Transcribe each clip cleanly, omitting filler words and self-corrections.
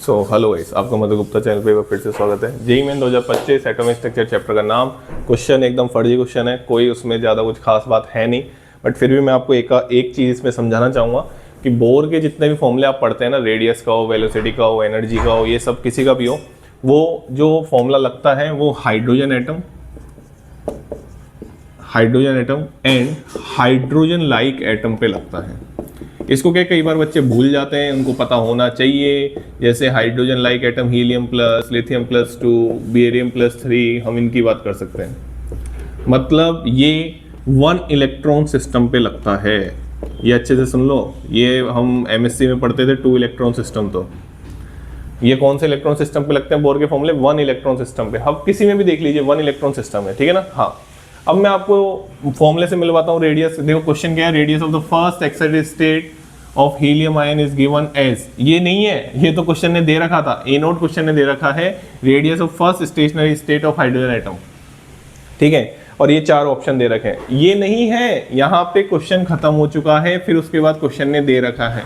Hello guys, आपका मधु Gupta channel पे फिर से स्वागत है। JEE main 2025 atomic structure chapter का नाम, क्वेश्चन एकदम फर्जी क्वेश्चन है, कोई उसमें ज़्यादा कुछ खास बात है नहीं, बट फिर भी मैं आपको एक चीज़ इसमें समझाना चाहूँगा कि बोर के जितने भी फॉर्मूले आप पढ़ते हैं ना, रेडियस का हो, वेलोसिटी का हो, एनर्जी का हो, ये सब किसी का भी हो, वो जो फॉर्मूला लगता है वो hydrogen atom and hydrogen like atom पे लगता है। इसको क्या कई बार बच्चे भूल जाते हैं, उनको पता होना चाहिए। जैसे hydrogen like atom helium plus, lithium plus 2, barium plus 3, हम इनकी बात कर सकते हैं। मतलब ये 1 इलेक्ट्रॉन सिस्टम पे लगता है। ये अच्छे से सुन लो, ये हम एमएससी में पढ़ते थे 2 इलेक्ट्रॉन सिस्टम। तो ये कौन से इलेक्ट्रॉन सिस्टम पे लगते हैं बोर के फॉर्मूले? 1 इलेक्ट्रॉन सिस्टम पे। अब किसी में भी देख लीजिए 1 इलेक्ट्रॉन सिस्टम है, ठीक है ना। हाँ, अब मैं आपको फॉर्मूले से मिलवाता हूँ रेडियस। देखो क्वेश्चन क्या है, radius of the first excited state of helium ion is given as. ये नहीं है, ये तो क्वेश्चन ने दे रखा था, ए नोट क्वेश्चन ने दे रखा है radius of first stationary state of hydrogen atom, ठीक है। और ये 4 ऑप्शन दे रखे हैं, ये नहीं है। यहाँ पे क्वेश्चन खत्म हो चुका है, फिर उसके बाद क्वेश्चन ने दे रखा है,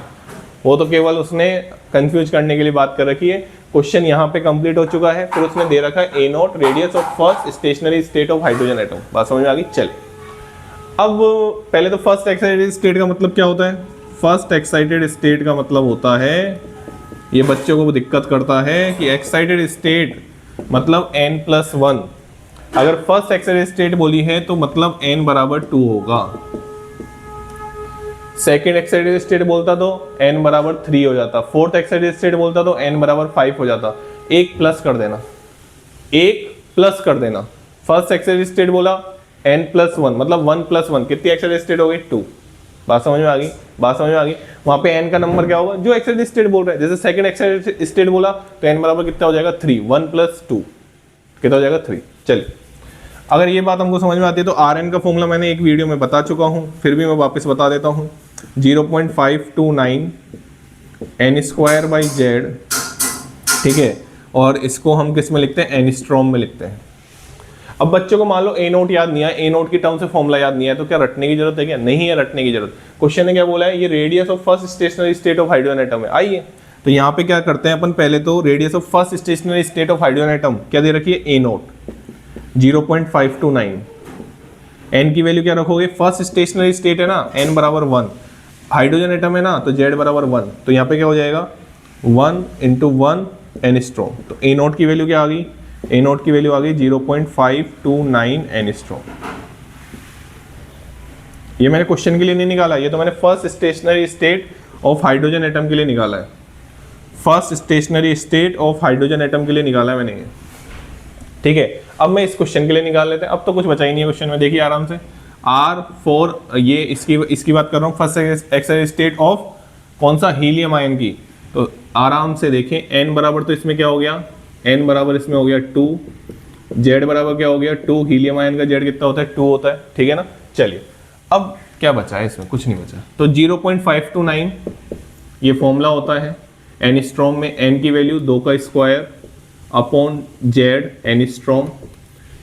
वो तो केवल उसने कंफ्यूज करने के लिए बात कर रखी है। क्वेश्चन यहाँ पे कंप्लीट हो चुका है, फिर उसने दे रखा है a note radius of first stationary state of hydrogen atom. बात समझ में आ गई? चल, अब पहले तो फर्स्ट एक्साइटेड स्टेट का मतलब क्या होता है? फर्स्ट एक्साइटेड स्टेट का मतलब होता है, ये बच्चों को दिक्कत करता है कि एक्साइटेड स्टेट मतलब n+1। अगर फर्स्ट एक्साइटेड स्टेट बोली है तो मतलब n बराबर 2 होगा। सेकेंड एक्साइटेड स्टेट बोलता तो n बराबर 3 हो जाता। फोर्थ एक्साइटेड स्टेट बोलता तो n बराबर 5 हो जाता। एक प्लस कर देना, फर्स्ट एक्साइटेड स्टेट बोला n+1 मतलब 1+1, कितनी एक्साइटेड स्टेट हो गई? 2। बात समझ में आ गई? वहां पे n का नंबर क्या होगा जो एक्साइटेड स्टेट बोल रहा है। जैसे सेकंड एक्साइटेड स्टेट बोला तो n बराबर कितना हो जाएगा? 3। 1 + 2 कितना हो जाएगा? 3। चलिए, अगर ये बात हमको समझ में आती है तो Rn का फॉर्मूला मैंने एक वीडियो में बता चुका हूं, फिर भी मैं वापस बता देता हूं। 0.529 n²/z, ठीक है। और इसको हम किस में लिखते हैं? एंगस्ट्रॉम में लिखते हैं। अब बच्चों को मान लो ए नोट याद नहीं है, ए नोट की टर्म से फॉर्मूला याद नहीं है, तो क्या रटने की जरूरत है? क्या नहीं है रटने की जरूरत। क्वेश्चन ने क्या बोला है? ये radius of first stationary state of hydrogen atom है। आइए तो यहाँ पे क्या करते हैं अपन, पहले तो radius of first stationary state of hydrogen atom क्या दे रखी है? A note 0.529। एन की वैल्यू क्या रखोगे? फर्स्ट स्टेशनरी स्टेट है ना, एन बराबर 1, हाइड्रोजन एटम है ना, तो जेड बराबर 1, तो यहाँ पे क्या हो जाएगा? 1 × 1 एंगस्ट्रॉम। तो ए नोट की वैल्यू क्या आ गई? ए नोट की वैल्यू आ गई 0.529 एंगस्ट्रॉम। ये मैंने क्वेश्चन के लिए नहीं निकाला, ये तो मैंने first stationary state of hydrogen atom के लिए निकाला है। First stationary state of hydrogen atom के लिए निकाला है मैंने ये, ठीक है। अब मैं इस क्वेश्चन के लिए निकाल लेते हैं। अब तो कुछ बचा ही नहीं है क्वेश्चन में, देखिए आराम से। R4, ये इसकी बात कर रहा हूँ, फर्स्ट एक्साइटेड स्टेट ऑफ कौन सा? हीलियम आयन की। तो आराम से देखें, n बराबर तो इसमें क्या हो गया? n बराबर इसमें हो गया 2, z बराबर क्या हो गया? 2। हीलियम आयन का z कितना होता है? 2 होता है, ठीक है ना। चलिए, अब क्या बचा है इसमें? कुछ नहीं बचा। तो 0.529 ये फॉर्मूला होता है एंगस्ट्रॉम में। n की वैल्यू 2 का स्क्वायर अपॉन z एंगस्ट्रॉम,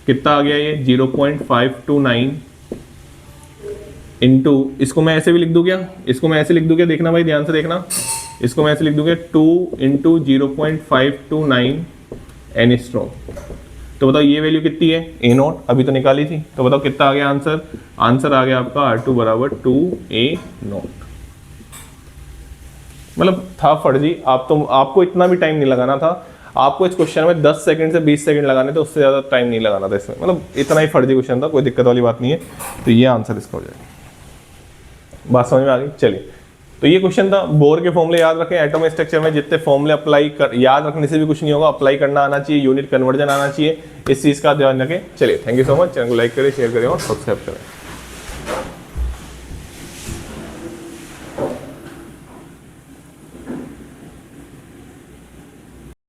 कितना आ गया ये? 0.529 इंटू, इसको मैं ऐसे भी लिख दूं क्या? देखना भाई, ध्यान से देखना। इसको मैं ऐसे लिख दूंगा 2 × 0.529 एंगस्ट्रॉम। तो बताओ ये वैल्यू कितनी है? ए नोट अभी तो निकाली थी, तो बताओ कितना आ गया आंसर? आंसर आ गया आपका R2 बराबर 2a0। मतलब था फर्जी। आपको इतना भी टाइम नहीं लगाना था, आपको इस क्वेश्चन में 10 सेकंड से 20 सेकंड लगाने थे, उससे ज़्यादा टाइम नहीं लगाना था इसमें। मतलब इतना ही फर्जी क्वेश्चन था, कोई दिक्कत वाली बात नहीं है। तो ये आंसर इसका हो जाएगा। बात समझ में आ गई? चलिए, तो ये क्वेश्चन था। बोर के फॉर्मूले याद रखें। एटॉमिक स्ट्रक्चर में जितने फॉर्मूले याद रखने से भी कुछ नहीं होगा, अप्लाई करना आना चाहिए, यूनिट कन्वर्जन आना चाहिए, इस चीज़ का ध्यान रखें। चलिए, thank you so much. Channel को लाइक करें, शेयर करें और सब्सक्राइब करें।